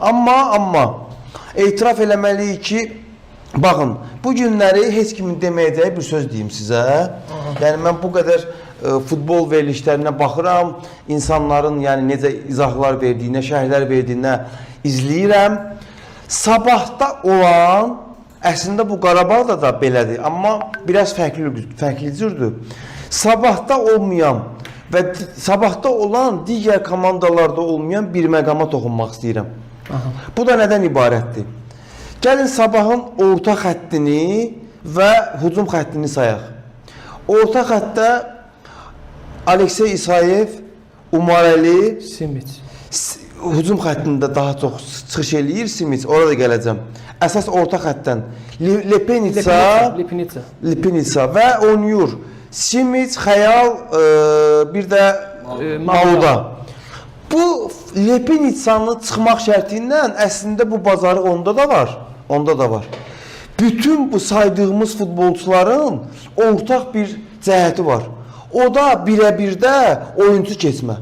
Amma etiraf eləməliyik ki, baxın, bu günləri heç kimin deməyəcəyi bir söz deyim sizə. Yəni mən bu qədər futbol verilişlərinə baxıram, insanların yəni necə izahlar verdiyinə, şərhlər verdiyinə izləyirəm. Sabahda olan, əslində bu Qarabağda da belədir, amma biraz fərqli cürdür. Sabahda olmayan və sabahda olan digər komandalarda olmayan bir məqama toxunmaq istəyirəm. Bu da nədən ibarətdir? Gəlin sabahın orta xəttini və hücum xəttini sayaq. Orta xəttdə Aleksey İsayev, Umarəli, Simic. Hücum xəttində daha çox çıxış eləyir Simic, orada da gələcəm. Əsas orta xəttdən Lepenica və oynayır. Simic, Xəyal, bir də Mauda. Bu Lepenica'nın çıxmaq şərtindən əslində bu bazarı onda da var. Bütün bu saydığımız futbolçuların ortaq bir cəhəti var. O da birə-birdə oyuncu keçmə.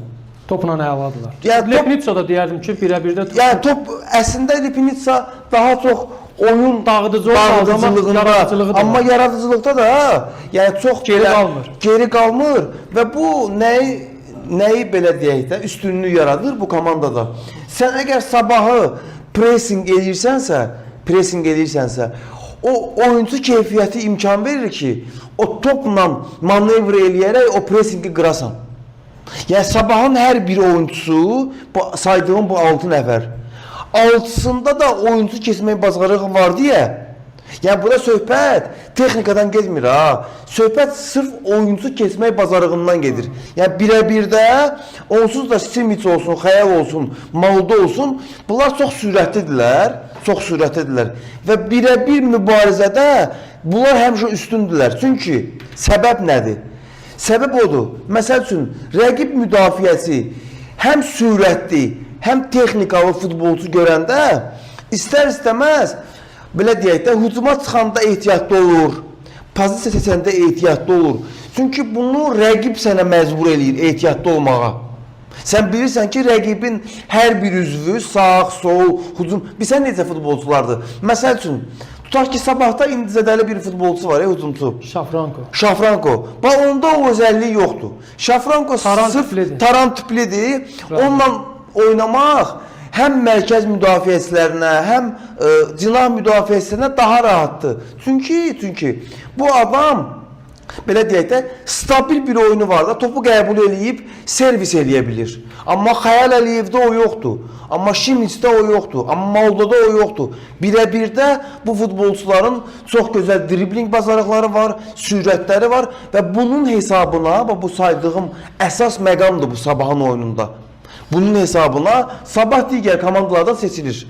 Topla əladılar. Yəni, Lepenica da deyərdim ki, birə-birdə top. Yəni top əslində Lepenica daha çox oyun dağıdıcılığı amma yaradıcılıqda da yəni çox geri qalmır və bu nəyi belə deyək də üstünlük yaradır bu komandada. Sən əgər sabahı pressing edirsənsə, o oyuncu keyfiyyəti imkan verir ki, o topla manevr eləyərək o pressingi qırasan. Yəni sabahın hər bir oyuncusu, saydığım bu 6 nəfər, 6-sında da oyuncu keçmək bacarığı var deyə, yəni burada söhbət texnikadan getmir ha. Söhbət sırf oyuncu keçmək bacarığından gedir. Yəni birə-birdə onsuz da Simic olsun, Xəyal olsun, Mauda olsun, bunlar çox sürətlidirlər. Və birə-bir mübarizədə bunlar həmişə üstündürlər. Çünki səbəb nədir? Səbəb odur. Məsəl üçün, rəqib müdafiəsi həm sürətli, həm texnikalı futbolçu görəndə istər-istəməz belə deyək də, hücuma çıxanda ehtiyatlı olur, pozisiya seçəndə ehtiyatlı olur. Çünki bunu rəqib sənə məcbur eləyir ehtiyatlı olmağa. Sən bilirsən ki, rəqibin hər bir üzvü, sağ, sol, hücum, bilsən necə futbolçulardır. Məsəl üçün, tutaq ki, sabahda indicədəli bir futbolçu var, hücumçu. Şafranko. Bax, onda o özəlliyi yoxdur. Şafranko taran tiplidir. Onunla oynamaq həm mərkəz müdafiəçilərinə, həm cinah müdafiəçilərinə daha rahatdır. Çünki bu adam, belə deyək də, stabil bir oyunu var da, topu qəbul eləyib, servis eləyə bilir. Amma Xəyal Əliyevdə o yoxdur. Amma Şimicdə o yoxdur. Amma Maudada o yoxdur. Birə-birdə bu futbolçuların çox gözəl dribling bacarıqları var, sürətləri var və bunun hesabına, bu saydığım əsas məqamdır bu sabahın oyununda. Bunun hesabına sabah digər komandalardan seçilir.